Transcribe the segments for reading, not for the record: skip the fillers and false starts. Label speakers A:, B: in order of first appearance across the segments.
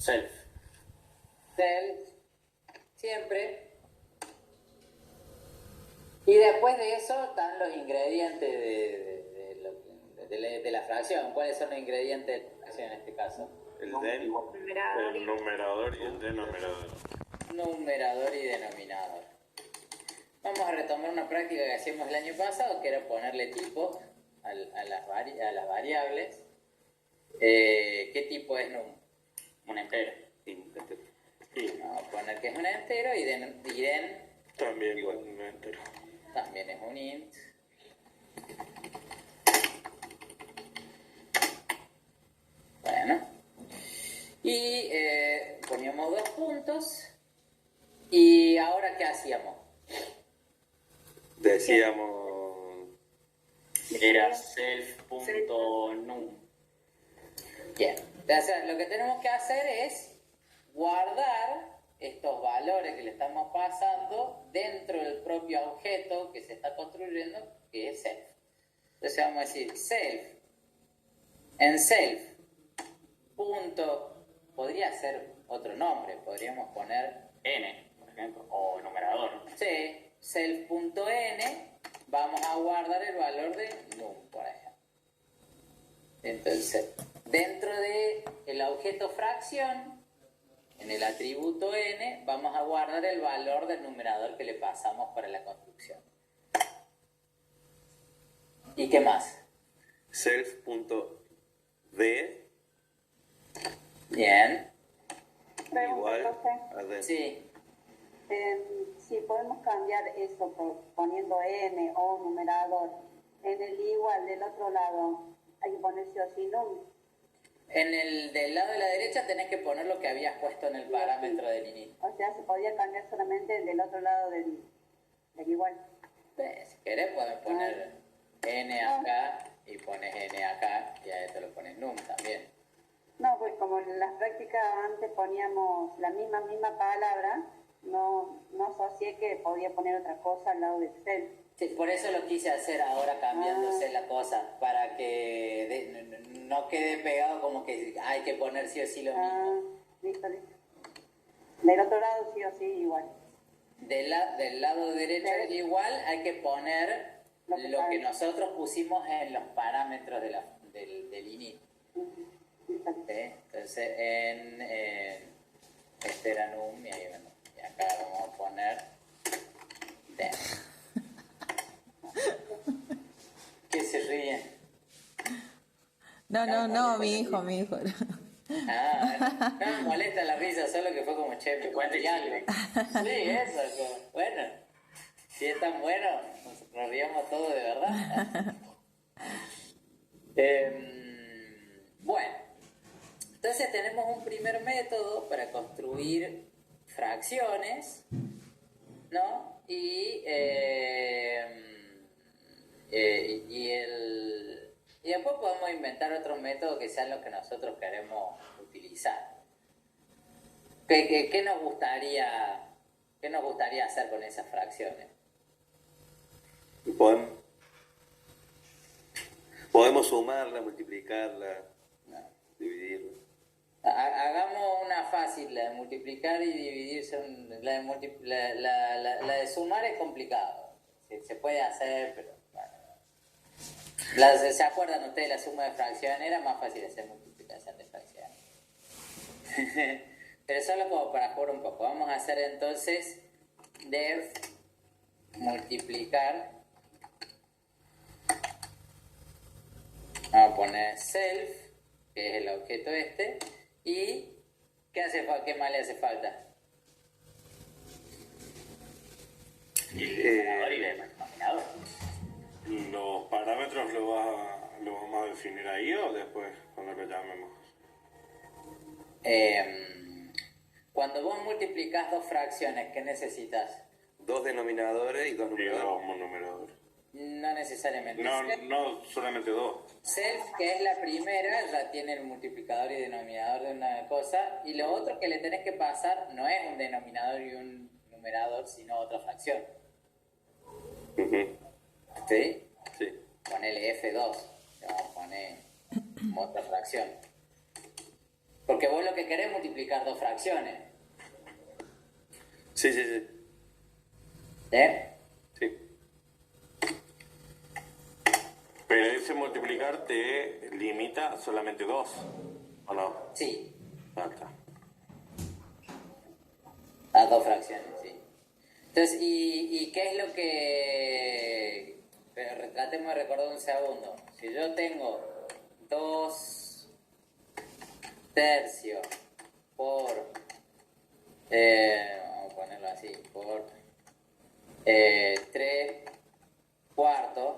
A: Self.
B: Self, siempre. Y después de eso están los ingredientes de la fracción. ¿Cuáles son los ingredientes de la fracción en este caso?
A: El numerador y el denominador.
B: Numerador y denominador. Vamos a retomar una práctica que hacíamos el año pasado, que era ponerle tipo a las variables. ¿Qué tipo es num?
A: Un entero.
B: Vamos a poner que es un entero y den
A: También igual un entero.
B: También es un int. Bueno. Y poníamos 2 puntos. ¿Y ahora qué hacíamos?
A: Decíamos... Era self.num.
B: Bien. Entonces, lo que tenemos que hacer es guardar estos valores que le estamos pasando dentro del propio objeto que se está construyendo, que es self. Entonces vamos a decir self. En self. Punto. Podría ser otro nombre. Podríamos poner
A: N, por ejemplo, o numerador.
B: sí, self.n. Vamos a guardar el valor de num, por ejemplo. Entonces, dentro del objeto fracción, en el atributo n, vamos a guardar el valor del numerador que le pasamos para la construcción. ¿Y qué más?
A: Self.d
B: Bien.
A: igual a d.
B: Sí.
C: Si podemos cambiar eso poniendo n o numerador en el igual del otro lado, hay que poner sí o sí num.
B: Del lado de la derecha tenés que poner lo que habías puesto en el parámetro del inicio.
C: O sea, se podía cambiar solamente el del otro lado del igual.
B: Si querés podés poner n acá y pones n acá y a esto lo pones num también.
C: No, pues como en las prácticas antes poníamos la misma palabra, no asocié que podía poner otra cosa al lado de Excel.
B: Sí, por eso lo quise hacer ahora cambiándose la cosa, para que no quede pegado como que hay que poner sí o sí lo mismo.
C: Listo. Del otro lado sí o sí igual.
B: Del lado derecho del igual hay que poner lo que nosotros pusimos en los parámetros del init. ¿Sí? Entonces este era num y ahí bueno, y acá vamos a poner den. ¿Qué se ríen?
D: No, mi hijo.
B: No me molesta la risa, solo que fue como che, me cuenta y algo. Sí, eso, bueno, si es tan bueno, nos ríamos todos de verdad. Bueno, entonces tenemos un primer método para construir fracciones, ¿no? Y después podemos inventar otros métodos que sean los que nosotros queremos utilizar. ¿Qué nos gustaría hacer con esas fracciones?
A: Podemos sumarla, multiplicarla, dividirla.
B: Hagamos una fácil, la de multiplicar y dividir. La de sumar es complicado. Se puede hacer, pero bueno. ¿Se acuerdan ustedes de la suma de fracciones? Era más fácil hacer multiplicación de fracciones. Pero solo como para jugar un poco. Vamos a hacer entonces def multiplicar. Vamos a poner self, que es el objeto este. ¿Y qué más le hace falta?
A: Numerador y denominador. ¿Los parámetros los vamos a definir ahí o después cuando lo llamemos?
B: Cuando vos multiplicás dos fracciones, ¿qué necesitas?
A: 2 denominadores y 2 numeradores.
B: No necesariamente.
A: No solamente 2.
B: Self, que es la primera, ya tiene el multiplicador y denominador de una cosa, y lo otro que le tenés que pasar no es un denominador y un numerador, sino otra fracción. ¿Sí?
A: Sí.
B: Ponele F2, le vamos a poner otra fracción. Porque vos lo que querés es multiplicar dos fracciones.
A: Sí, sí, sí. Sí. Pero ese multiplicar te limita a solamente 2, ¿o no?
B: Sí,
A: Ah, está.
B: a dos fracciones, sí. Entonces, ¿y qué es lo que...? Pero tratemos de recordar un segundo. Si yo tengo 2 tercios por... vamos a ponerlo así, por 3 cuartos,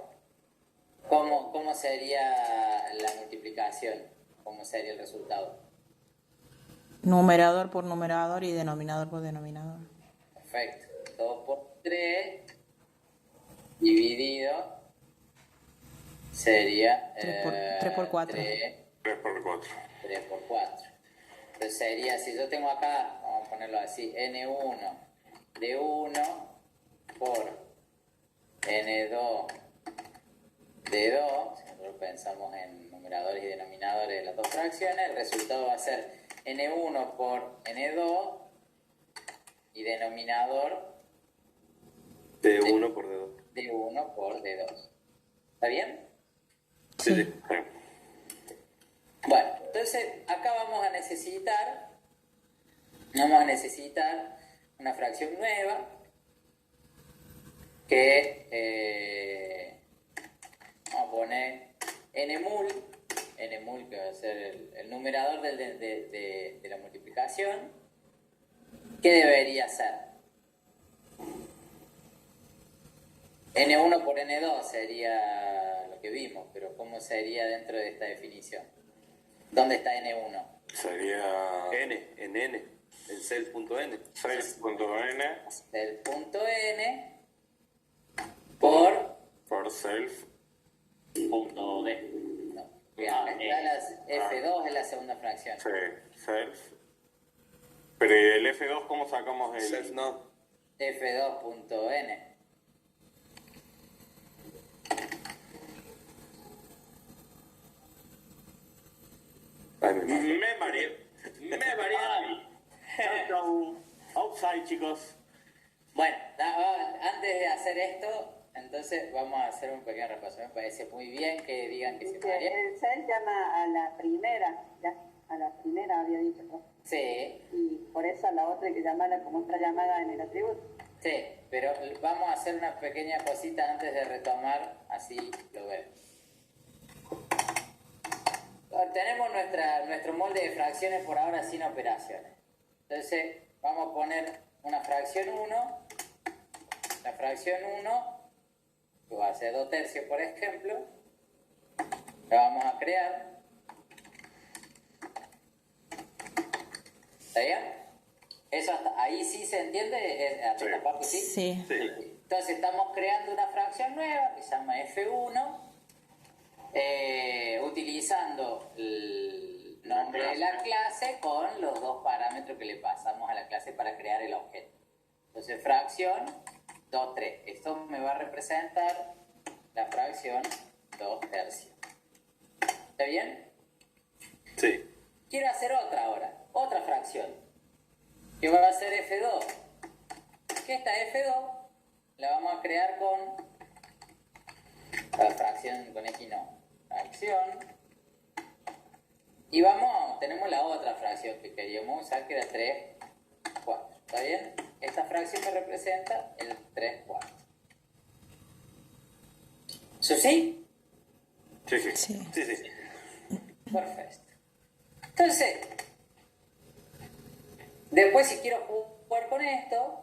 B: ¿cómo sería la multiplicación? ¿Cómo sería el resultado?
D: Numerador por numerador y denominador por denominador.
B: Perfecto. 2 por 3 dividido sería
D: 3 por 4.
A: 3 por 4.
B: 3 por 4. Entonces sería, si yo tengo acá, vamos a ponerlo así, n1 de 1 por n2 de 2, si nosotros pensamos en numeradores y denominadores de las dos fracciones, el resultado va a ser n1 por n2 y denominador
A: De 1 por D2.
B: de 1 por d2. ¿Está bien?
A: Sí,
D: Sí.
A: sí.
B: Bueno, entonces acá vamos a necesitar una fracción nueva que vamos a poner n mul que va a ser el numerador de la multiplicación. ¿Qué debería ser? n1 por n2 sería lo que vimos, pero ¿cómo sería dentro de esta definición? ¿Dónde está n1?
A: Sería
E: en n, en self.n.
A: 6.n
B: El punto n por
A: self.
F: Punto D.
B: no, está f2 es la segunda fracción.
A: Sí, self. Pero ¿y el F2 cómo sacamos el...?
E: Self no.
B: f2.n.
E: Ay, me mato.
A: Me mareé. Me mareé. Chau, chau. Outside, chicos.
B: Bueno, antes de hacer esto, entonces vamos a hacer un pequeño repaso. Me parece muy bien que digan que se
C: Dice,
B: marean.
C: el CEL llama a la primera, ya, a la primera había dicho, ¿no?
B: Sí,
C: Y por eso a la otra hay que llamarla como está llamada en el atributo.
B: sí, pero vamos a hacer una pequeña cosita antes de retomar, así lo vemos. Tenemos nuestro molde de fracciones por ahora sin operaciones. Entonces vamos a poner una fracción 1, la fracción 1, que va a ser 2 tercios por ejemplo, la vamos a crear. ¿Está bien? Eso ahí sí se entiende, hasta esta parte sí.
D: Sí.
B: Entonces estamos creando una fracción nueva que se llama F1, utilizando el nombre de la clase con los dos parámetros que le pasamos a la clase para crear el objeto. Entonces fracción 2, 3. Esto me va a representar la fracción 2 tercios. ¿Está bien?
E: Sí.
B: Quiero hacer otra ahora, otra fracción, que va a ser F2. Que esta F2 la vamos a crear con la fracción con X no, fracción. Y tenemos la otra fracción que queríamos usar, que era 3 cuartos. ¿Está bien? Esta fracción me representa el 3 cuartos. ¿Eso sí?
A: Sí, sí.
D: Sí.
E: Sí, sí.
B: Perfecto. Entonces, después si quiero jugar con esto,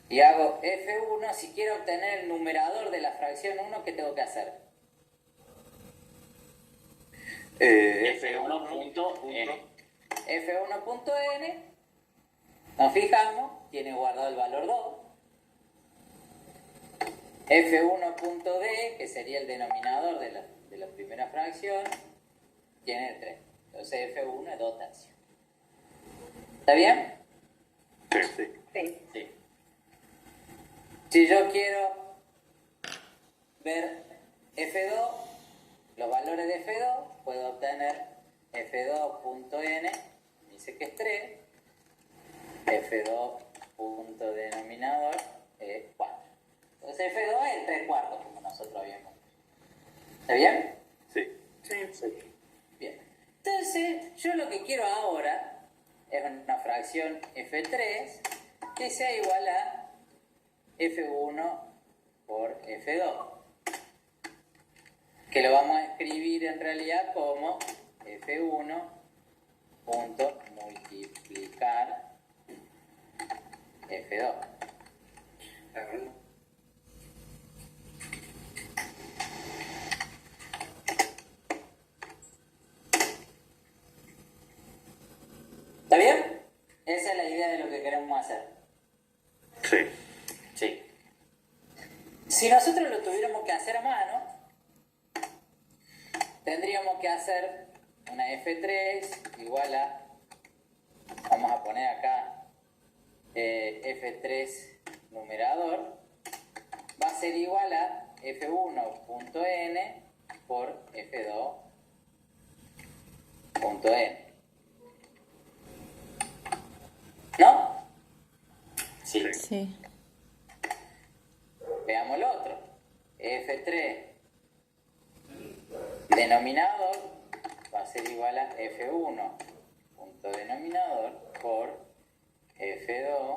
B: y hago F1, si quiero obtener el numerador de la fracción 1, ¿qué tengo que hacer?
F: F1.n.
B: F1.n, nos fijamos, tiene guardado el valor 2. F1.d, que sería el denominador de la primera fracción, tiene el 3. Entonces F1 es 2 tercios. ¿Está bien?
A: Sí.
C: Sí.
F: Sí.
B: Si yo quiero ver F2, los valores de F2, puedo obtener F2.n, dice que es 3, F2 punto denominador es 4. Entonces F2 es 3 cuartos, como nosotros habíamos. ¿Está bien?
E: Sí.
B: Bien. Entonces, yo lo que quiero ahora es una fracción F3 que sea igual a F1 por F2. Que lo vamos a escribir en realidad como F1 punto multiplicar F2. ¿Está bien? Esa es la idea de lo que queremos hacer.
A: Sí.
B: Sí. Si nosotros lo tuviéramos que hacer a mano, tendríamos que hacer una F3 igual a, vamos a poner acá F3 numerador, va a ser igual a F1.n por F2.n. ¿No? Sí.
D: Sí.
B: Veamos lo otro. F3 denominador va a ser igual a F1 punto denominador por F2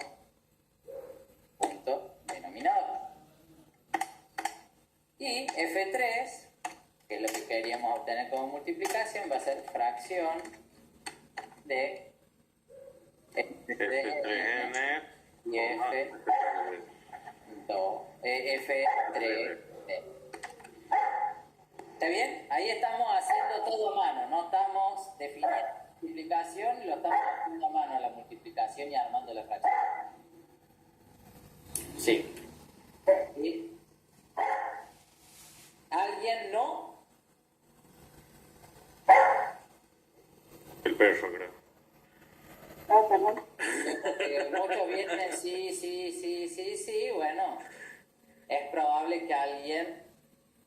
B: punto denominador. Y F3, que es lo que queríamos obtener como multiplicación, va a ser fracción de
A: F3N
B: y F3D. ¿Está bien? Ahí estamos haciendo todo a mano, no estamos definiendo la multiplicación, lo estamos haciendo a mano la multiplicación y armando la fracción. Sí. ¿Sí? ¿Alguien no?
A: El perro, creo.
C: Ah, perdón.
B: Muchos vienen, sí, bueno. Es probable que alguien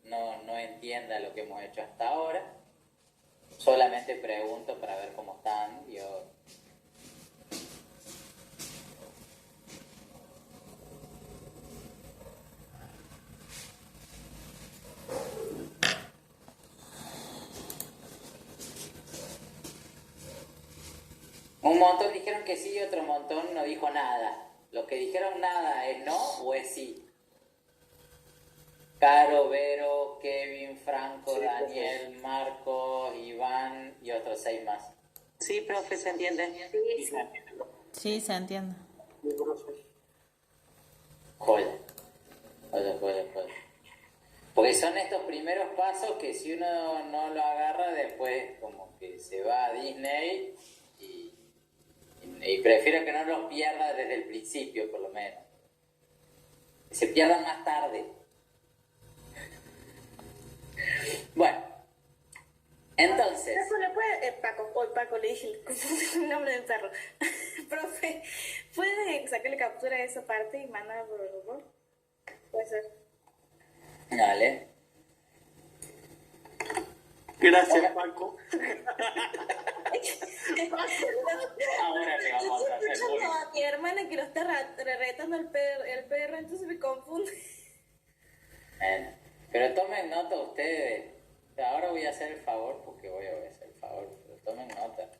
B: no entienda lo que hemos hecho hasta ahora. Solamente pregunto para ver cómo están. Yo... Un montón dijeron que sí y otro montón no dijo nada. Los que dijeron nada es no o es sí. Caro, Vero, Kevin, Franco, Daniel, Marco, Iván y otros 6 más.
G: Sí, profe, ¿se entiende?
D: Sí, se entiende.
B: Joya. Porque son estos primeros pasos que si uno no lo agarra, después como que se va a Disney y prefiero que no los pierda desde el principio, por lo menos. Que se pierdan más tarde. Bueno, entonces...
H: Profe, ¿le puede, Paco, le dije el nombre del perro. Profe, ¿puede sacarle captura de esa parte y mandarla por el grupo? Puede ser.
B: Dale.
E: Gracias, Paco.
F: Ahora le vamos a hacer
H: Escuchando
F: bullying.
H: a mi hermana que lo está retando el perro, entonces me confunde.
B: Bueno, pero tomen nota ustedes. Ahora voy a hacer el favor porque voy a hacer el favor, pero tomen nota.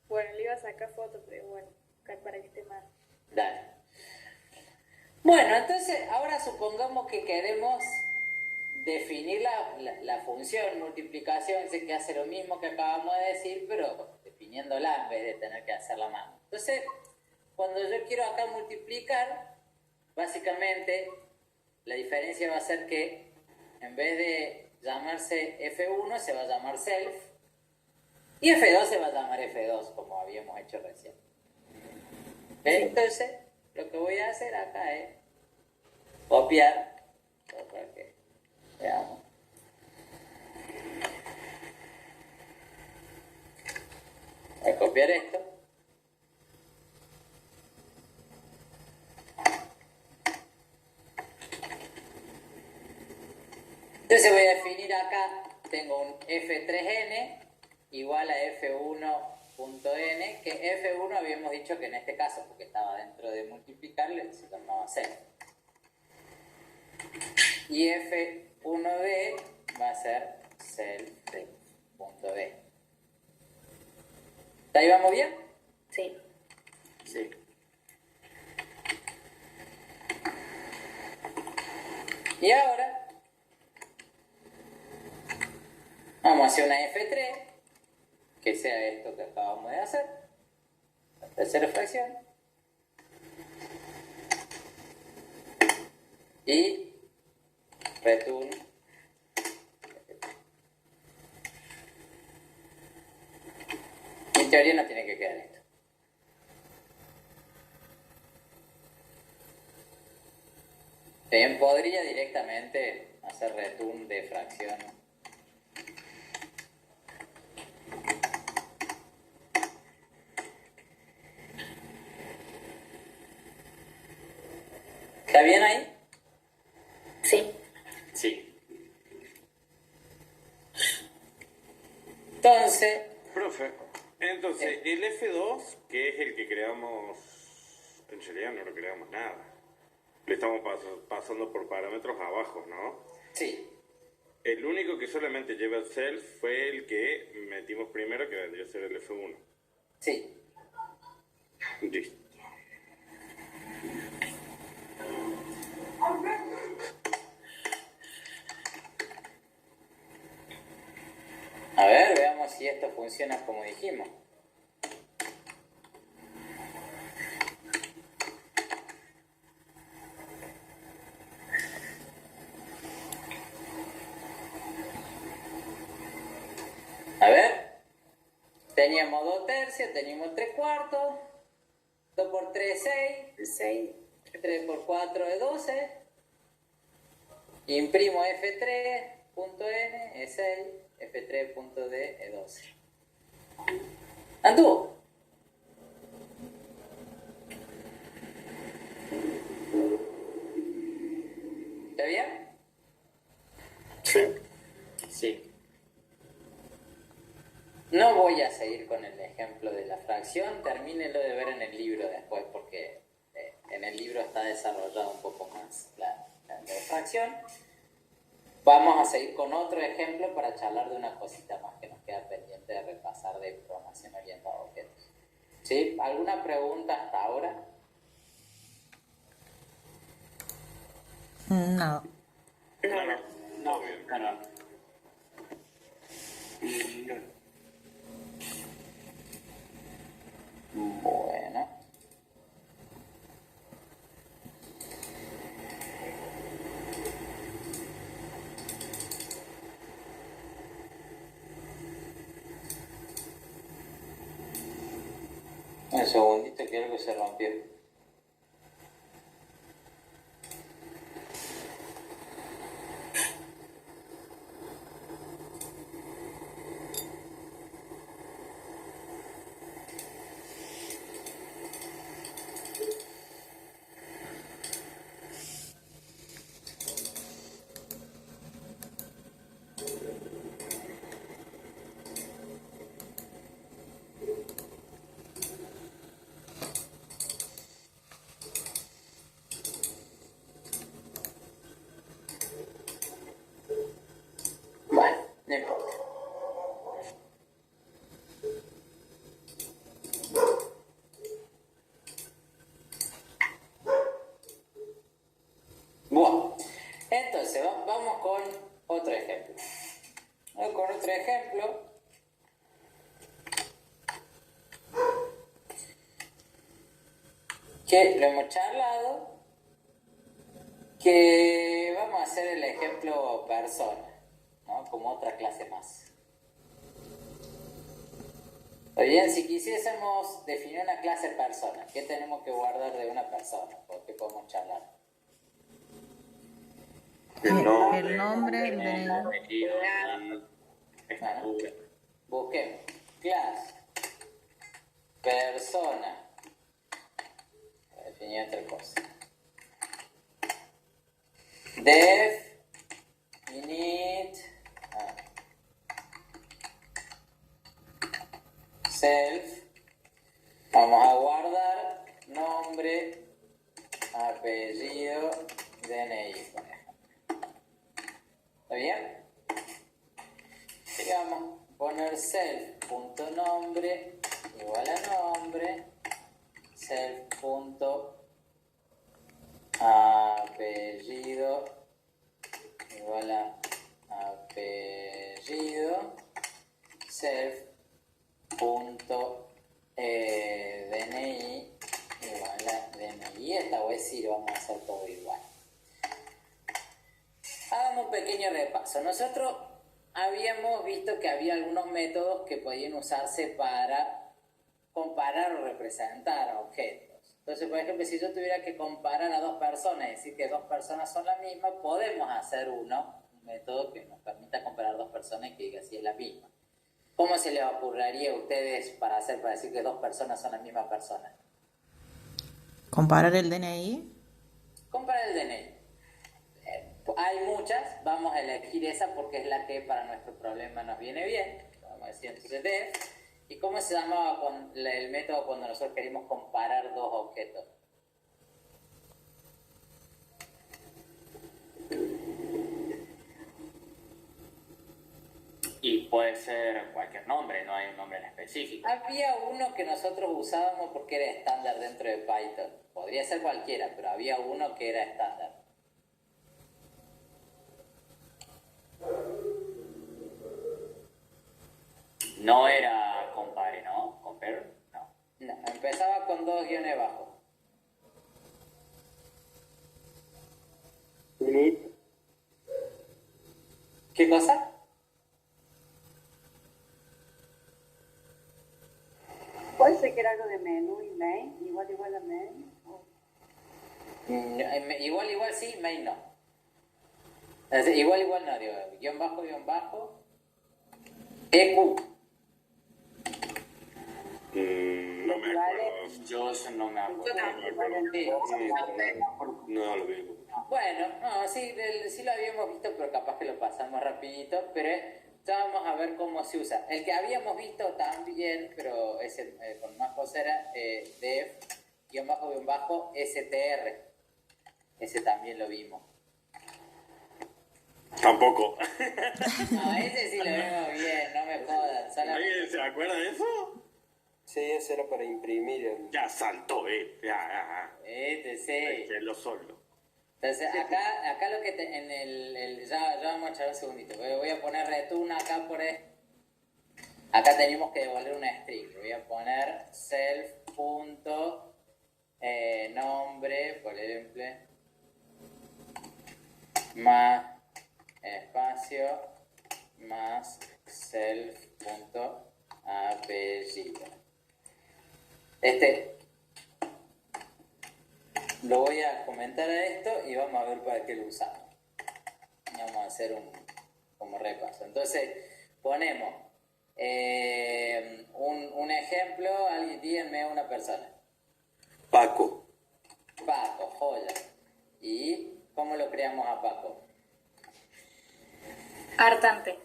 H: Bueno, le iba a sacar foto, pero bueno, para que esté mal.
B: Dale. Bueno, entonces ahora supongamos que queremos definir la función multiplicación, sé que hace lo mismo que acabamos de decir, pero definiéndola en vez de tener que hacerla más. Entonces, cuando yo quiero acá multiplicar, básicamente la diferencia va a ser que en vez de llamarse F1 se va a llamar self y F2 se va a llamar F2 como habíamos hecho recién. Entonces, lo que voy a hacer acá es copiar, para que veamos. Voy a copiar esto. Entonces voy a definir acá, tengo un F3N igual a f1.n, que f1 habíamos dicho que en este caso, porque estaba dentro de multiplicarle, se llamaba self. Y f1b va a ser self.b. ¿Hasta ahí vamos bien?
H: Sí.
E: Sí.
B: Y ahora vamos a hacer una F3, que sea esto que acabamos de hacer, la tercera fracción, y return. En teoría no tiene que quedar esto. Bien, podría directamente hacer return de fracción. ¿Está bien ahí?
H: Sí.
E: Sí.
B: Entonces,
A: Profe, entonces, el F2, que es el que creamos, en realidad no lo creamos nada. Le estamos pasando por parámetros abajo, ¿no?
B: sí,
A: El único que solamente lleva el self fue el que metimos primero, que vendría a ser el F1.
B: sí.
A: Listo.
B: A ver, veamos si esto funciona como dijimos. A ver, teníamos 2 tercios, teníamos 3 cuartos, 2 por 3 es 6,
H: 6.
B: 3 por 4 es 12, imprimo F3.n es 6, F3.d es 12. ¿Anduvo? ¿Está bien?
E: Sí. Sí.
B: No voy a seguir con el ejemplo de la fracción, termínenlo de ver en el libro después porque en el libro está desarrollado un poco más la fracción. Vamos a seguir con otro ejemplo para charlar de una cosita más que nos queda pendiente de repasar de programación orientada a objetos. ¿Sí? ¿Alguna pregunta hasta ahora?
D: No.
E: No, bien. No.
B: Bueno. Un segundito que algo se rompió. Bueno, no importa. Bueno, entonces vamos con otro ejemplo. Vamos con otro ejemplo. Que lo hemos charlado. Que vamos a hacer el ejemplo persona, ¿no? Como otra clase más. O bien, si quisiésemos definir una clase persona, ¿qué tenemos que guardar de una persona? ¿Por qué podemos charlar?
D: El nombre, el DNI.
B: Bueno, busquemos clase persona. Definir otra cosa. Def init Vamos a guardar nombre, apellido, DNI, por ejemplo. ¿Está bien? Y vamos a poner self.nombre igual a nombre, self.apellido igual a apellido, self.DNI igual a DNI. Esta vez sí lo vamos a hacer todo igual. Hagamos un pequeño repaso. Nosotros habíamos visto que había algunos métodos que podían usarse para comparar o representar objetos. Entonces, por ejemplo, si yo tuviera que comparar a dos personas y decir que dos personas son la misma, podemos hacer un método que nos permita comparar dos personas y que diga si es la misma. ¿Cómo se les ocurriría a ustedes para decir que dos personas son la misma persona?
D: ¿Comparar el DNI?
B: Comparar el DNI. Hay muchas, vamos a elegir esa porque es la que para nuestro problema nos viene bien. Vamos a decir entonces def. ¿Y cómo se llamaba el método cuando nosotros queremos comparar dos objetos?
E: Y puede ser cualquier nombre, no hay un nombre en específico.
B: Había uno que nosotros usábamos porque era estándar dentro de Python. Podría ser cualquiera, pero había uno que era estándar.
E: No era compare, ¿no? Compare, no.
B: No, empezaba con 2 guiones bajos.
A: Init.
B: ¿Qué cosa?
C: Puede ser que era algo de menú y main, igual a main.
B: Igual sí, main no. Igual no, digo, guión bajo, EQ.
A: No me acuerdo.
E: Yo eso no me acuerdo.
B: Sí.
A: No lo vi.
B: Bueno, no, sí lo habíamos visto, pero capaz que lo pasamos rapidito, pero ya vamos a ver cómo se usa. El que habíamos visto también, pero ese con más cosas era def, str. Ese también lo vimos.
A: Tampoco.
B: No, ese sí lo vimos bien, no me jodan.
A: ¿Alguien se acuerda de eso?
I: Sí, ese era para imprimir el...
A: Ya saltó, ya.
B: Sí.
A: Que lo solo.
B: Entonces, acá lo que ya vamos a echar un segundito. Voy a poner return acá por acá tenemos que devolver una string. Voy a poner self.nombre, por ejemplo, más espacio más self.apellido. Lo voy a comentar a esto y vamos a ver para qué lo usamos. Vamos a hacer como repaso. Entonces, ponemos un ejemplo. Alguien díganme una persona.
I: Paco.
B: Paco, joya. ¿Y cómo lo creamos a Paco?
H: Hartante.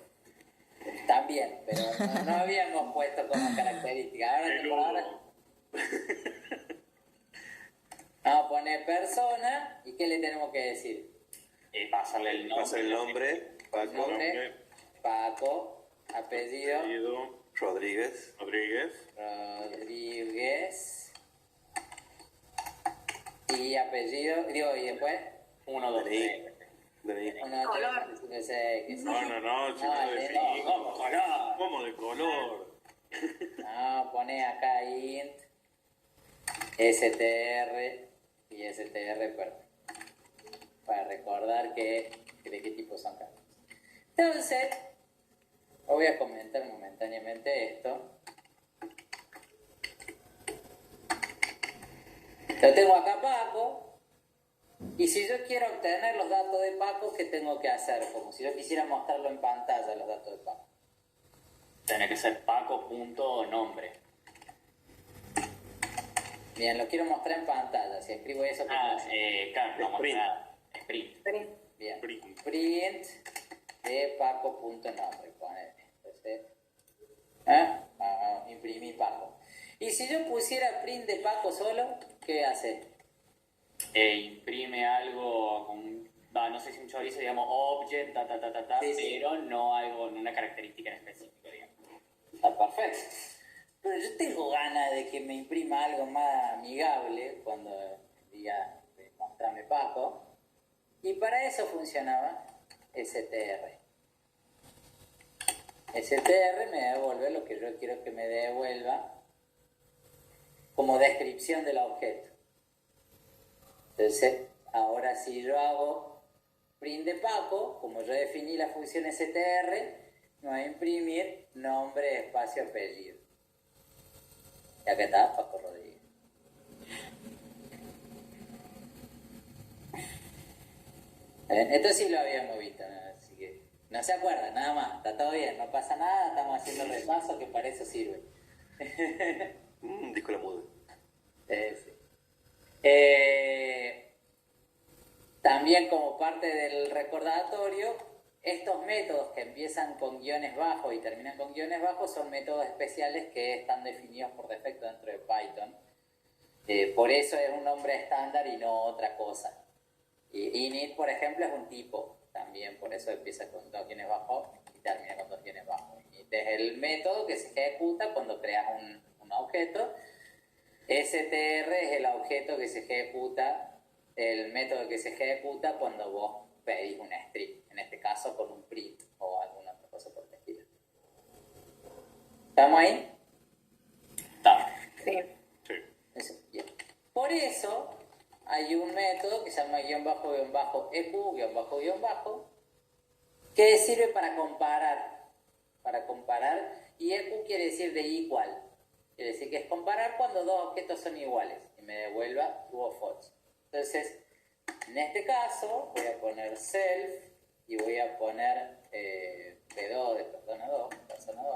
B: También, pero no habíamos puesto como característica. Ahora vamos a poner persona. ¿Y qué le tenemos que decir?
E: Pasarle el nombre.
I: Pasa el nombre, Paco.
B: Nombre, Paco, apellido,
I: Rodríguez.
B: y apellido, y después
E: 1, 2, 3.
H: Color.
B: No sé qué
A: No, chico, de fin.
E: ¿Cómo color?
A: ¿Cómo de color?
B: No, pone acá int, str y str, para recordar de qué tipo son cada uno. Entonces, voy a comentar momentáneamente esto. Yo tengo acá Paco, y si yo quiero obtener los datos de Paco, ¿qué tengo que hacer? Como si yo quisiera mostrarlo en pantalla, los datos de Paco.
E: Tiene que ser Paco.nombre.
B: Bien, lo quiero mostrar en pantalla. Si escribo eso, ¿qué pasa?
E: Claro, no muestra nada. Sprint.
B: Bien. Print de Paco.nombre. Entonces, imprimir Paco. Y si yo pusiera print de Paco solo, ¿qué hace?
E: Imprime algo con, no sé si un chorizo, digamos, object,
B: Sí, sí.
E: pero no algo, no una característica en específico, digamos.
B: Está perfecto. Pero yo tengo ganas de que me imprima algo más amigable cuando diga, mostrame Paco. Y para eso funcionaba STR. STR me devuelve lo que yo quiero que me devuelva como descripción del objeto. Entonces, ahora si yo hago print de Paco, como yo definí la función STR, me va a imprimir nombre, espacio, apellido. Y acá está Paco Rodríguez. Esto sí lo habíamos visto, ¿no? Así que no se acuerdan, nada más, está todo bien, no pasa nada, estamos haciendo repaso que para eso sirve.
I: Dijo la muda.
B: Sí. También como parte del recordatorio, estos métodos que empiezan con guiones bajos y terminan con guiones bajos son métodos especiales que están definidos por defecto dentro de Python. Por eso es un nombre estándar y no otra cosa. Y init, por ejemplo, es un tipo también, por eso empieza con dos guiones bajos y termina con dos guiones bajos. Init es el método que se ejecuta cuando creas un objeto. STR es el objeto que se ejecuta, el método que se ejecuta cuando vos pedís un string, en este caso con un print o alguna otra cosa por el estilo. ¿Estamos ahí?
E: Estamos.
H: Sí.
A: Sí.
B: Eso, bien. Por eso hay un método que se llama guión bajo, EQ, guión bajo, que sirve para comparar. Y EQ quiere decir de igual. Quiere decir que es comparar cuando dos objetos son iguales y me devuelva true o false. Entonces, en este caso, voy a poner self y voy a poner P2 de persona 2,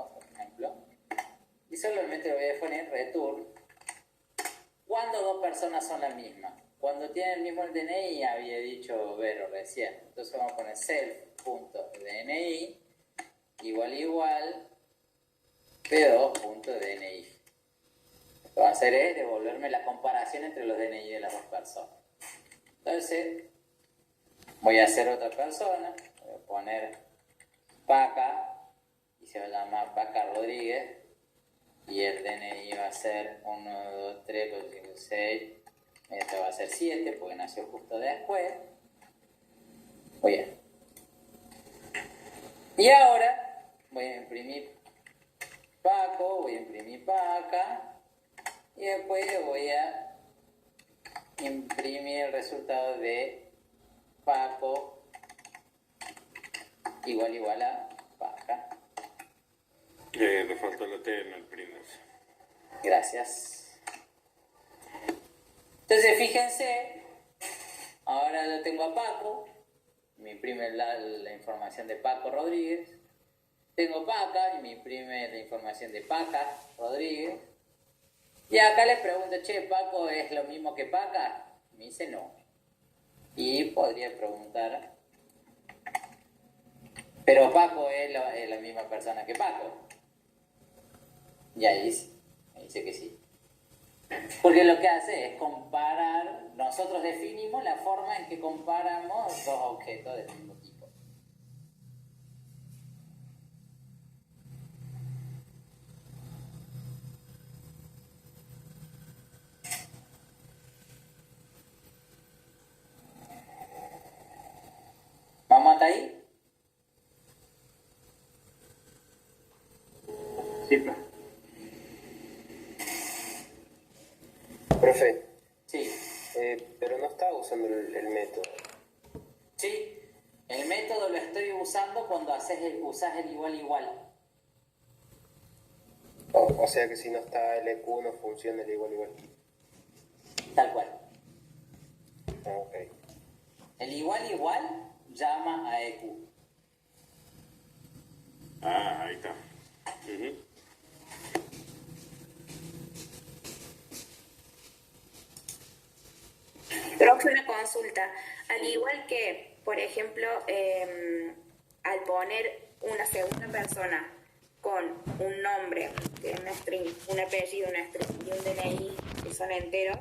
B: por ejemplo. Y solamente le voy a definir return cuando dos personas son la misma. Cuando tienen el mismo DNI, había dicho Vero recién. Entonces vamos a poner self.dni igual P2.dni. Lo que va a hacer es devolverme la comparación entre los DNI de las dos personas. Entonces, voy a hacer otra persona, voy a poner Paca, y se va a llamar Paca Rodríguez, y el DNI va a ser 1, 2, 3, 4, 5, 6, esto va a ser 7, porque nació justo después. Muy bien. Y ahora voy a imprimir Paco, voy a imprimir Paca, y después le voy a imprimir el resultado de Paco igual a Paca.
A: Le faltó la T en el print.
B: Gracias. Entonces fíjense, ahora lo tengo a Paco, me imprime la información de Paco Rodríguez. Tengo Paca y me imprime la información de Paca Rodríguez. Y acá le pregunto, che, ¿Paco es lo mismo que Paca? Me dice no. Y podría preguntar, ¿pero Paco es la misma persona que Paco? Y ahí me dice que sí. Porque lo que hace es comparar, nosotros definimos la forma en que comparamos dos objetos del mismo tipo. ¿Vamos hasta ahí?
E: Sí, profe.
I: Profe,
B: Sí.
I: pero no estaba usando el método.
B: Sí. El método lo estoy usando cuando usás el igual.
I: O sea que si no está el EQ no funciona el igual.
B: Tal cual.
I: Ah, ok.
B: El igual llama a EQ.
A: Ah, ahí está. Ujú.
H: Profe, una consulta. Al igual que, por ejemplo, al poner una segunda persona con un nombre un apellido nuestro y un DNI que son enteros,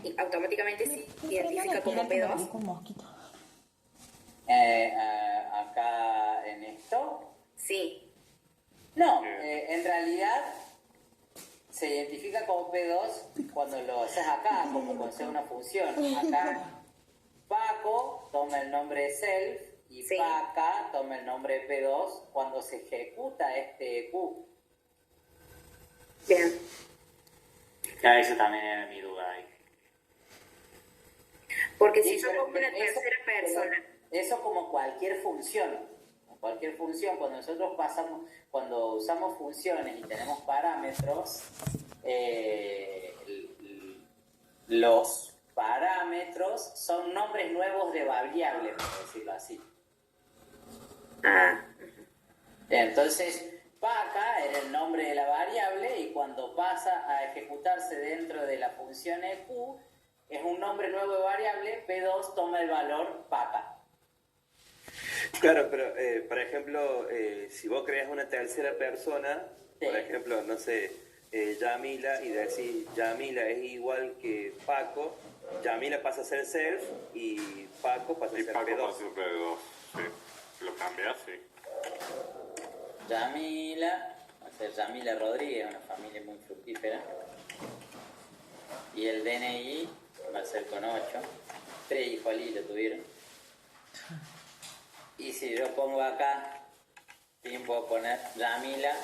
H: y automáticamente se identifica como P2.
D: Un mosquito.
B: Acá en esto.
H: Sí.
B: No, en realidad se identifica como P2 cuando lo haces acá, como cuando sea una función. Acá Paco toma el nombre de self y
H: Sí.
B: Paca toma el nombre de P2 cuando se ejecuta este Q.
H: Bien.
E: Ya, eso también era mi duda ahí.
H: Porque
B: Sí,
H: si yo
B: pero
H: pongo una tercera persona.
B: Eso como cualquier función. Cualquier función, cuando nosotros cuando usamos funciones y tenemos parámetros, los parámetros son nombres nuevos de variables, por decirlo así.
H: Ah,
B: Entonces, Paca era el nombre de la variable y cuando pasa a ejecutarse dentro de la función EQ, es un nombre nuevo de variable, P2 toma el valor Paca.
J: Claro, pero por ejemplo, si vos creas una tercera persona,
B: Sí.
J: por ejemplo, no sé, Yamila, y decís Yamila es igual que Paco, Yamila pasa a ser self y Paco pasa a
A: Y
J: ser
A: Paco
J: P2.
A: pasa siempre de 2. Sí. Lo cambias, sí.
B: Yamila, va a ser Yamila Rodríguez, una familia muy fructífera. Y el DNI va a ser con 8. 3 hijos allí lo tuvieron. Y si yo pongo acá, también puedo poner Yamila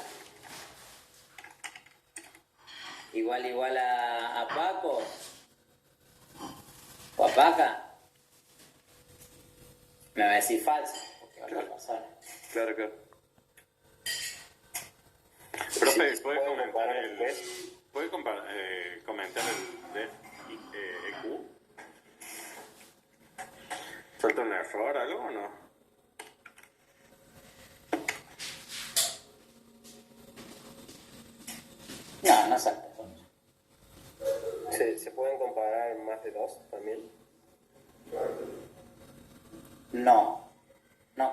B: igual a Paco o a Paca, me va a decir falso, porque va a ser persona.
J: Claro, claro.
A: Profe,
I: Sí,
A: ¿puede
I: puedo
A: comentar
I: comparar
A: el
I: después.
A: ¿puede comentar el def EQ? ¿Falta un error algo o no?
B: No salta.
I: ¿Se pueden comparar más de 2 también?
B: No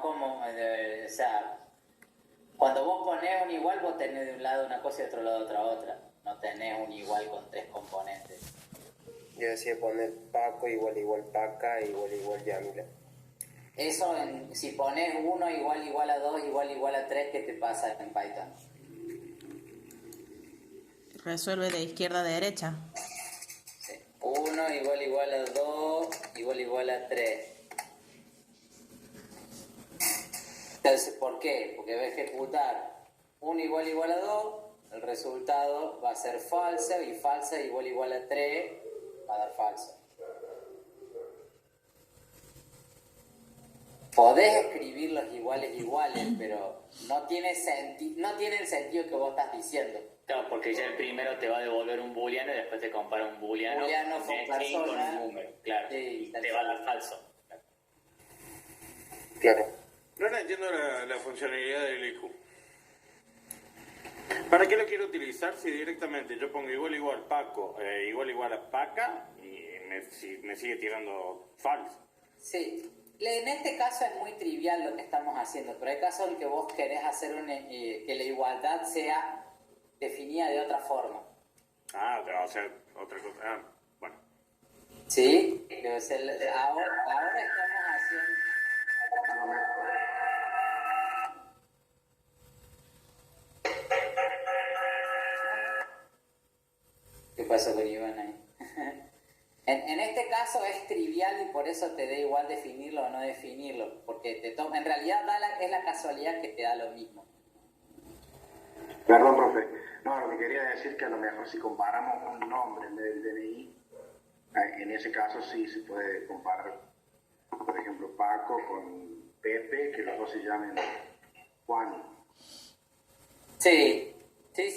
B: como, o sea, cuando vos ponés un igual, vos tenés de un lado una cosa y de otro lado otra. No tenés un igual con 3 componentes.
I: Yo decía poner Paco igual Paca igual Yamila.
B: Eso, si pones 1 igual a 2 igual a 3, ¿qué te pasa en Python?
D: Resuelve de izquierda a derecha.
B: Sí. 1 igual a 2 igual a 3. Entonces, ¿por qué? Porque va a ejecutar 1 igual a 2, el resultado va a ser falso y falsa igual a 3 va a dar falso. Podés escribir los iguales, pero no tiene el sentido que vos estás diciendo.
E: Claro, porque ya el primero te va a devolver un booleano y después te compara un booleano
B: Booleano con
E: de string con
B: persona.
E: un número, claro.
B: Sí,
E: y
B: tal
E: te va a
B: cual.
E: dar falso.
I: Claro.
A: No entiendo la funcionalidad del EQ. ¿Para qué lo quiero utilizar si directamente yo pongo igual Paco, igual a Paca y me sigue tirando falso?
B: Sí, en este caso es muy trivial lo que estamos haciendo, pero hay casos en que vos querés hacer que la igualdad sea definida de otra forma.
A: Ah, o sea, otra cosa. Ah, bueno.
B: ¿Sí? Ahora estamos haciendo... ¿Qué pasa con Iván ahí? En este caso es trivial y por eso te da igual definirlo o no definirlo, porque en realidad es la casualidad que te da lo mismo.
K: Perdón, profe. No, lo que quería decir que a lo mejor si comparamos un nombre en vez del DNI, en ese caso sí se puede comparar, por ejemplo, Paco con Pepe, que los dos se llamen Juan.
B: Sí. Sí,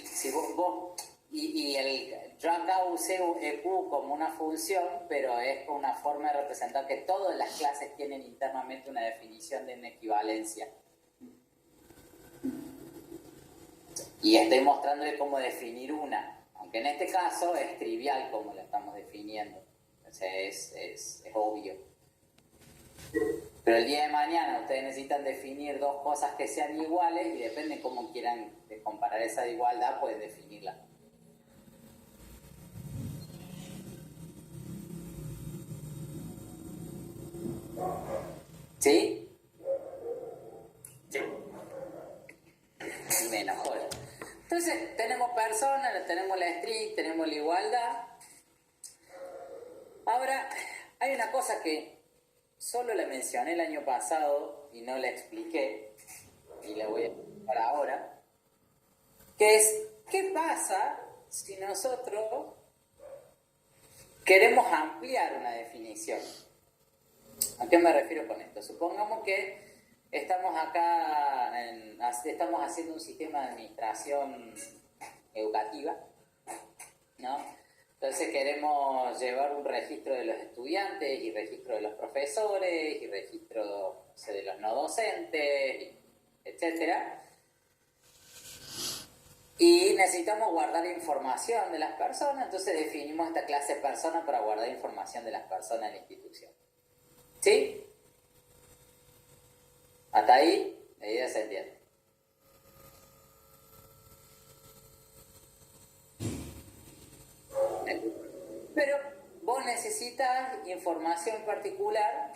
B: si vos y yo acá usé EQ como una función, pero es una forma de representar que todas las clases tienen internamente una definición de una equivalencia. Y estoy mostrándole cómo definir una, aunque en este caso es trivial como la estamos definiendo. Entonces es obvio. Pero el día de mañana ustedes necesitan definir dos cosas que sean iguales y depende de cómo quieran comparar esa igualdad, pueden definirla. ¿Sí?
E: Sí.
B: Menos, joder. Entonces, tenemos personas, tenemos la string, tenemos la igualdad. Ahora, hay una cosa que solo la mencioné el año pasado y no la expliqué, y la voy a explicar ahora, que es, ¿qué pasa si nosotros queremos ampliar una definición? ¿A qué me refiero con esto? Supongamos que estamos acá, estamos haciendo un sistema de administración educativa, ¿no? Entonces queremos llevar un registro de los estudiantes y registro de los profesores y registro, no sé, de los no docentes, etcétera. Y necesitamos guardar información de las personas, entonces definimos esta clase de persona para guardar información de las personas en la institución. ¿Sí? Hasta ahí, la idea se entiende. Pero vos necesitas información particular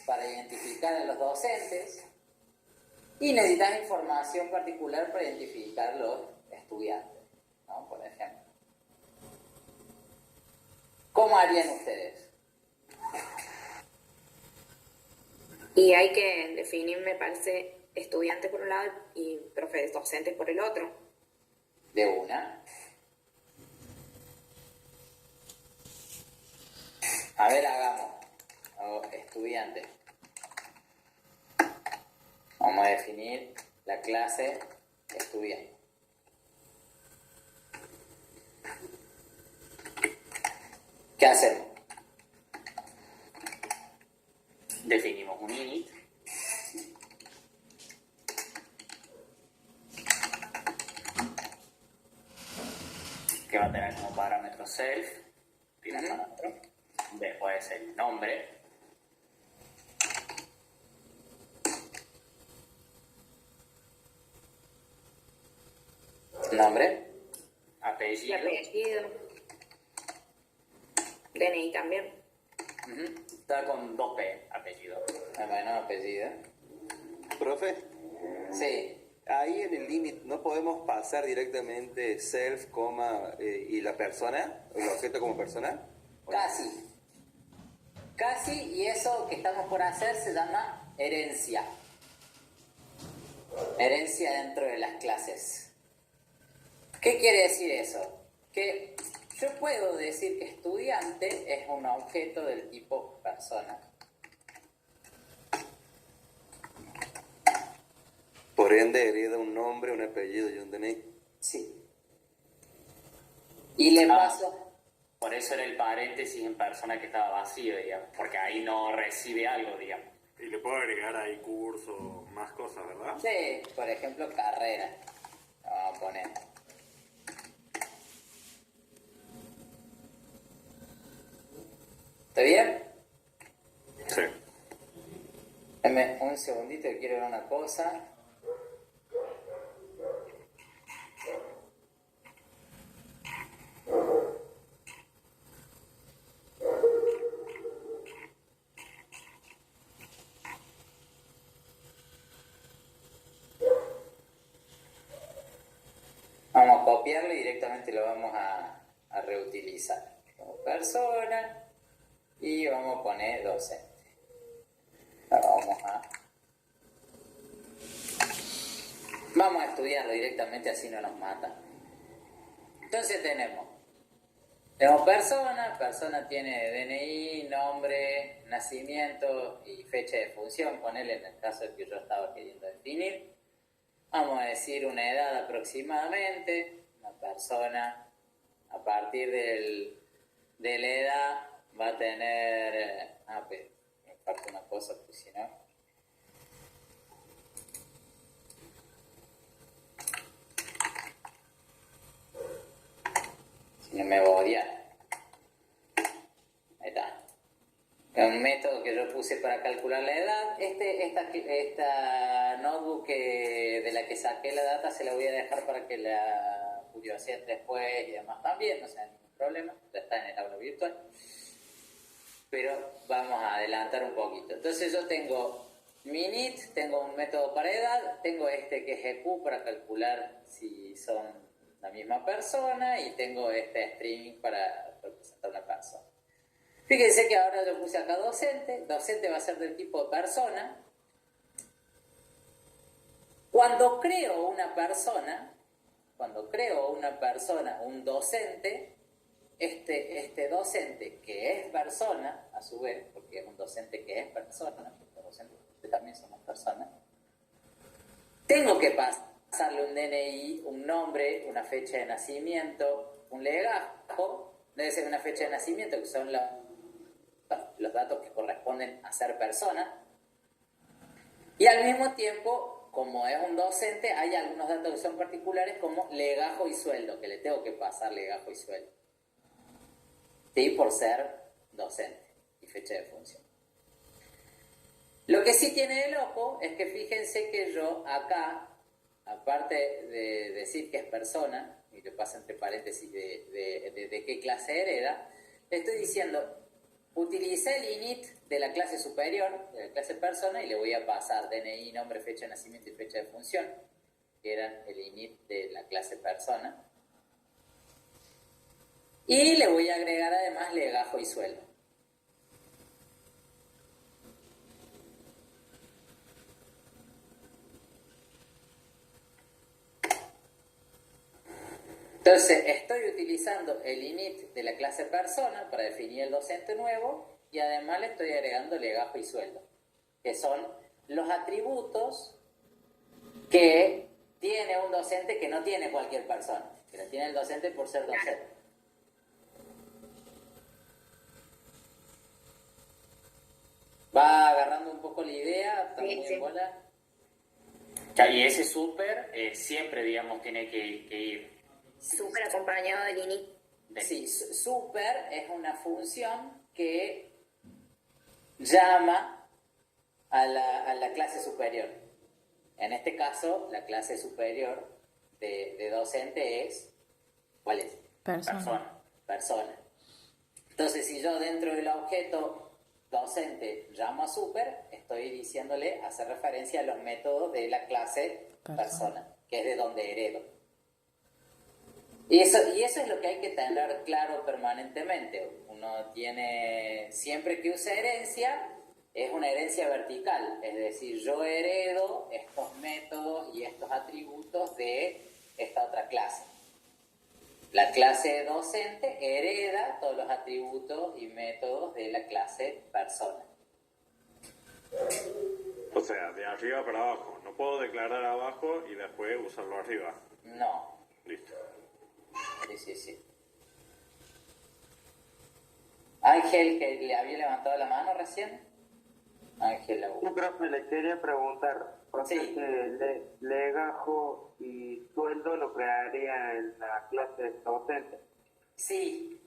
B: para identificar a los docentes y necesitas información particular para identificar a los estudiantes, ¿no? Por ejemplo. ¿Cómo harían ustedes?
L: Y hay que definir, me parece, estudiantes por un lado y profesores docentes por el otro.
B: De una. A ver, hagamos. Estudiante. Vamos a definir la clase estudiante. ¿Qué hacemos?
E: Definimos un init. Que va a tener como parámetro self. Después el nombre.
B: Nombre.
E: Apellido.
L: DNI también.
E: Está con 2P, apellido.
B: Bueno, apellido.
J: ¿Profe?
B: Sí.
J: Ahí en el límite no podemos pasar directamente self, coma, y la persona, el objeto como persona.
B: Casi. Casi, y eso que estamos por hacer se llama herencia. Herencia dentro de las clases. ¿Qué quiere decir eso? Que yo puedo decir que estudiante es un objeto del tipo persona.
J: Por ende, hereda un nombre, un apellido y un DNI.
B: Sí. Y le paso...
E: Por eso era el paréntesis en persona que estaba vacío, digamos, porque ahí no recibe algo, digamos.
A: Y le puedo agregar ahí curso, más cosas, ¿verdad?
B: Sí, por ejemplo, carrera. Vamos a poner. ¿Está bien?
A: Sí.
B: Dame un segundito que quiero ver una cosa. Vamos a copiarlo y directamente lo vamos a reutilizar como persona y vamos a poner docente. Ahora vamos a estudiarlo directamente, así no nos mata. Entonces tenemos persona tiene DNI, nombre, nacimiento y fecha de función, ponele en el caso que yo estaba queriendo definir. Vamos a decir una edad aproximadamente, una persona a partir de la edad va a tener... pero me falta una cosa, porque si no... Si no me voy a odiar. Ahí está. Es un método que yo puse para calcular la edad. Esta notebook de la que saqué la data se la voy a dejar para que la curiosidad después y demás también, no sea ningún problema, ya está en el aula virtual. Pero vamos a adelantar un poquito. Entonces yo tengo mi init, tengo un método para edad, tengo este que es EQ para calcular si son la misma persona y tengo este string para representar una persona. Fíjense que ahora yo puse acá docente. Docente va a ser del tipo persona. Cuando creo una persona, un docente, este docente que es persona, a su vez, porque es un docente que es persona, los docentes también somos personas, tengo que pasarle un DNI, un nombre, una fecha de nacimiento, un legajo, debe ser una fecha de nacimiento, que son los datos que corresponden a ser persona, y al mismo tiempo, como es un docente, hay algunos datos que son particulares como legajo y sueldo, que le tengo que pasar legajo y sueldo. Sí, por ser docente y fecha de función. Lo que sí tiene de loco es que fíjense que yo acá, aparte de decir que es persona, y le paso entre paréntesis de qué clase hereda, le estoy diciendo, utilicé el init de la clase superior, de la clase persona, y le voy a pasar DNI, nombre, fecha de nacimiento y fecha de función, que eran el init de la clase persona. Y le voy a agregar además legajo y sueldo. Entonces, estoy utilizando el init de la clase persona para definir el docente nuevo y además le estoy agregando legajo y sueldo, que son los atributos que tiene un docente que no tiene cualquier persona, que lo tiene el docente por ser docente. ¿Va agarrando un poco la idea? ¿Está muy en bola?
E: Y ese súper siempre, digamos, tiene que ir.
L: Súper acompañado del init.
B: Sí, super es una función que llama a la clase superior. En este caso, la superior de docente es, ¿cuál es? Persona. Entonces, si yo dentro del objeto docente llamo a super, estoy diciéndole, hace referencia a los métodos de la clase persona, que es de donde heredo. Y eso es lo que hay que tener claro permanentemente. Uno tiene, siempre que usa herencia, es una herencia vertical, es decir, yo heredo estos métodos y estos atributos de esta otra clase. La clase docente hereda todos los atributos y métodos de la clase persona.
A: O sea, de arriba para abajo. No puedo declarar abajo y después usarlo arriba.
B: No.
A: Listo.
B: Sí. Ángel, que le había levantado la mano recién. Ángel,
I: Sí, profe, le quería preguntar.
B: Sí.
I: Legajo y sueldo lo crearía en la clase docente.
B: Sí.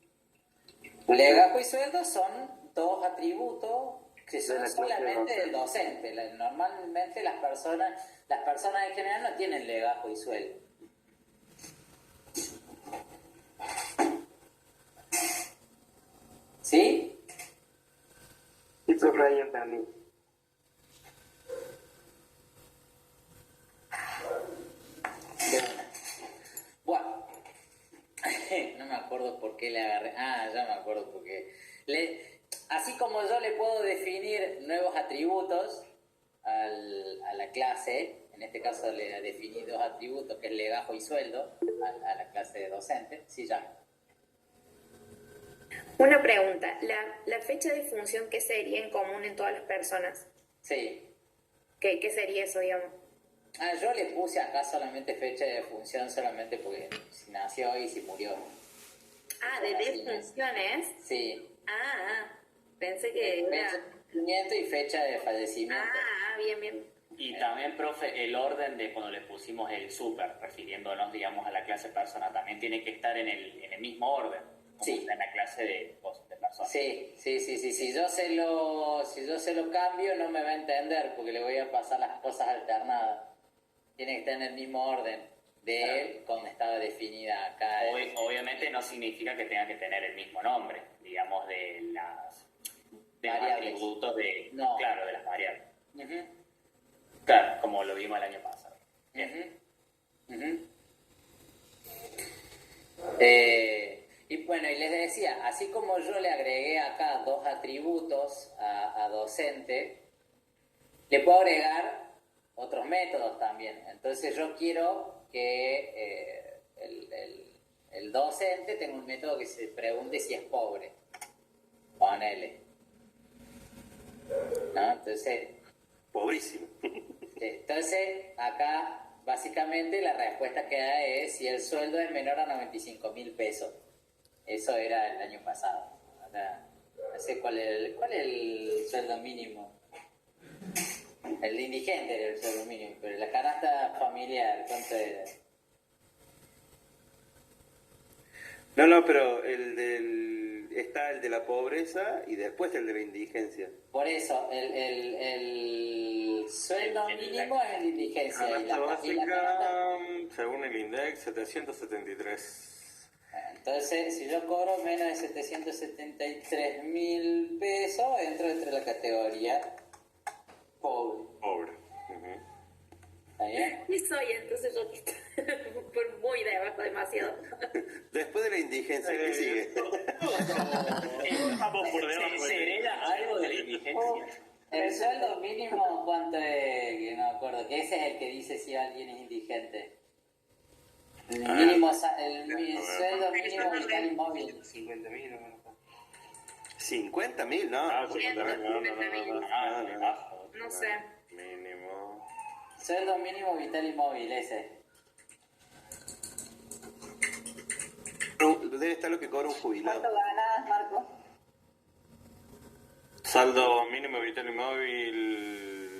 B: Legajo y sueldo son dos atributos que son solamente del docente. Normalmente las personas en general no tienen legajo y sueldo. ¿Sí?
I: Sí, profe, ahí entendí.
B: Bueno, no me acuerdo por qué le agarré. Ah, ya me acuerdo porque así como yo le puedo definir nuevos atributos a la clase, en este caso le definí dos atributos que es legajo y sueldo a la clase de docente, sí, ya.
L: Una pregunta, ¿la fecha de función qué sería en común en todas las personas?
B: Sí.
L: ¿Qué sería eso, digamos?
B: Yo le puse acá solamente fecha de función solamente porque si nació y si murió.
L: ¿De defunciones?
B: Sí.
L: Pensé que era...
B: Fecha de nacimiento y fecha de fallecimiento.
L: Bien.
E: Y también, profe, el orden de cuando le pusimos el super, refiriéndonos, digamos, a la clase persona, también tiene que estar en el mismo orden. como
B: Sí.
E: está en la clase de personas.
B: Sí. Si yo se lo cambio no me va a entender porque le voy a pasar las cosas alternadas. Tiene que estar en el mismo orden de él como estaba definida acá.
E: Obviamente no significa que tenga que tener el mismo nombre, digamos, de los
B: Variables.
E: atributos de,
B: No.
E: claro, de las variables.
B: Ujú,
E: Claro, como lo vimos el año pasado. Bien.
B: ujú. Y bueno, y les decía, así como yo le agregué acá 2 atributos a docente, le puedo agregar otros métodos también. Entonces yo quiero que el docente tenga un método que se pregunte si es pobre. Ponele. ¿No? Entonces,
J: Pobrísimo.
B: entonces, acá básicamente la respuesta que da es si el sueldo es menor a 95.000 pesos. Eso era el año pasado. Ahora, no sé cuál es el sueldo mínimo. El de indigente era el sueldo mínimo, pero la canasta familiar, ¿cuánto era?
J: No, pero está el de la pobreza y después el de la indigencia.
B: Por eso, el sueldo mínimo es el de indigencia.
A: Canasta
B: y la
A: básica,
B: canasta-
A: según el INDEX, 773.
B: Entonces, si yo cobro menos de 773.000 pesos, entro entre la categoría pobre.
A: Pobre.
B: ¿Está bien?
L: Y soy entonces yo por muy debajo, demasiado.
J: Después de la indigencia, ¿qué sigue?
A: Vamos por debajo.
E: ¿Se hereda algo de la indigencia?
B: El sueldo mínimo, ¿cuánto es? Que no me acuerdo. Que ese es el que dice si alguien es indigente. El mínimo, el sueldo mínimo vital y móvil.
J: 50.000, ¿no?
A: Ah, 50.000, no.
L: No sé.
A: Mínimo.
B: Sueldo mínimo vital y móvil, ese.
J: Debe estar lo que cobra un jubilado.
C: ¿Cuánto ganas, Marco?
A: Saldo mínimo vital y móvil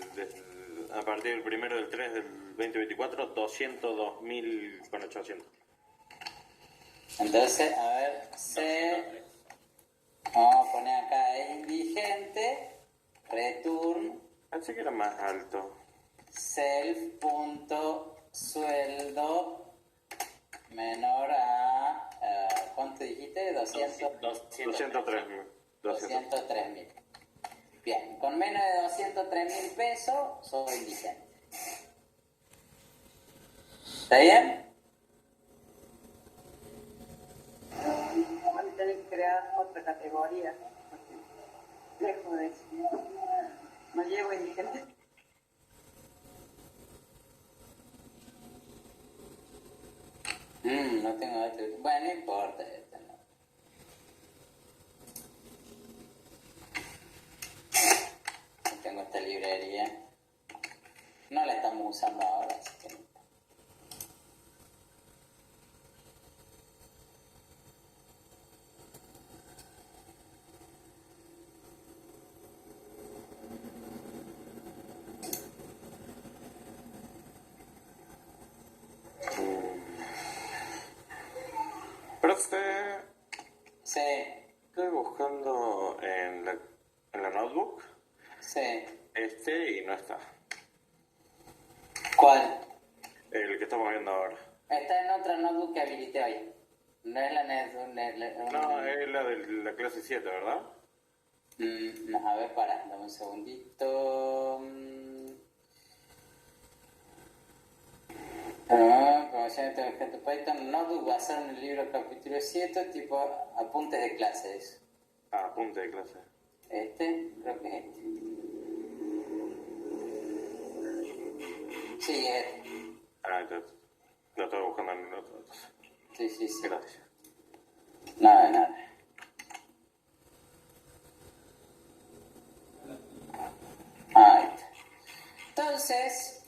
A: a partir del 1 del 3 del 2024, 202.800.
B: Entonces, a ver, vamos a poner acá indigente, return,
A: Pensé que era más alto.
B: self.sueldo menor a, ¿cuánto dijiste?
A: 203.000.
B: 203.000. Bien, con menos de 203.000 pesos, soy indigente. ¿Está bien?
C: Van a tener que crear otra categoría. Porque lejos de eso. No llevo indigente.
B: No tengo otro. Bueno, no importa. No tengo esta librería. No la estamos usando ahora, así que no.
A: Profe,
B: Sí,
A: estoy buscando en la notebook
B: sí.
A: y no está.
B: ¿Cuál?
A: El que estamos viendo ahora.
B: Está en otra notebook que habilité hoy. No es la
A: No, es la de la clase 7, ¿verdad?
B: A ver, dame un segundito. Promoción de objeto Python, notebook basado en el libro capítulo 7, tipo apuntes de clases.
A: Ah, apunte de clase.
B: Creo que es este. Sí, es este.
A: Ah, entonces lo estoy buscando en el otro.
B: Sí.
A: Gracias.
B: Nada. Ahí está. Entonces,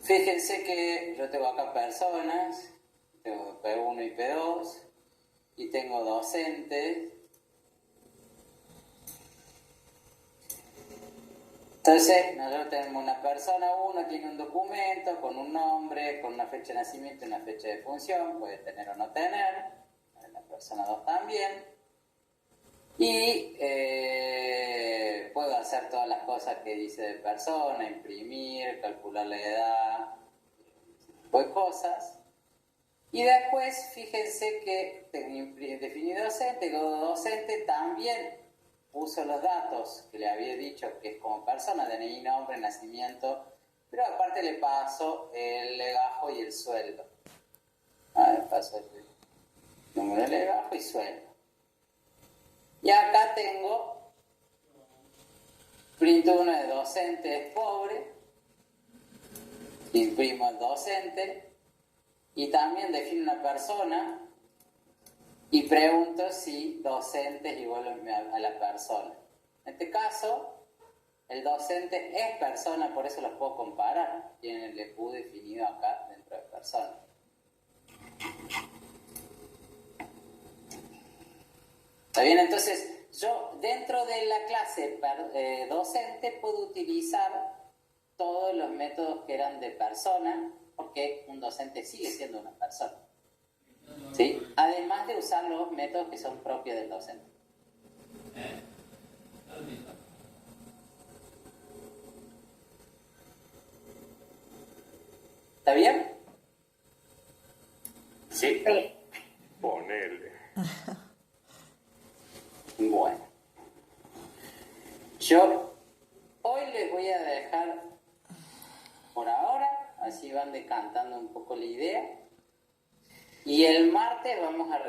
B: fíjense que yo tengo acá personas, tengo P1 y P2, y tengo docentes. Entonces, nosotros tenemos una persona, uno tiene un documento con un nombre, con una fecha de nacimiento y una fecha de función, puede tener o no tener. la persona 2 también. Y puedo hacer todas las cosas que dice de persona, imprimir, calcular la edad, pues cosas. Y después, fíjense que definí docente, docente también puso los datos que le había dicho que es como persona, DNI, nombre, nacimiento, pero aparte le paso el legajo y el sueldo. Le paso el número de legajo y sueldo. Y acá tengo print 1 de docente es pobre, imprimo el docente y también defino una persona y pregunto si docente es igual a la persona. En este caso, el docente es persona, por eso los puedo comparar. Tiene el EPU definido acá dentro de persona. ¿Está bien? Entonces, yo dentro de la clase docente puedo utilizar todos los métodos que eran de persona, porque un docente sigue siendo una persona. ¿Sí? Además de usar los métodos que son propios del docente. ¿Está bien?
E: Sí.
A: Ponele.
B: Bueno. Yo hoy les voy a dejar por ahora, así van decantando un poco la idea. Y el martes vamos a retomar.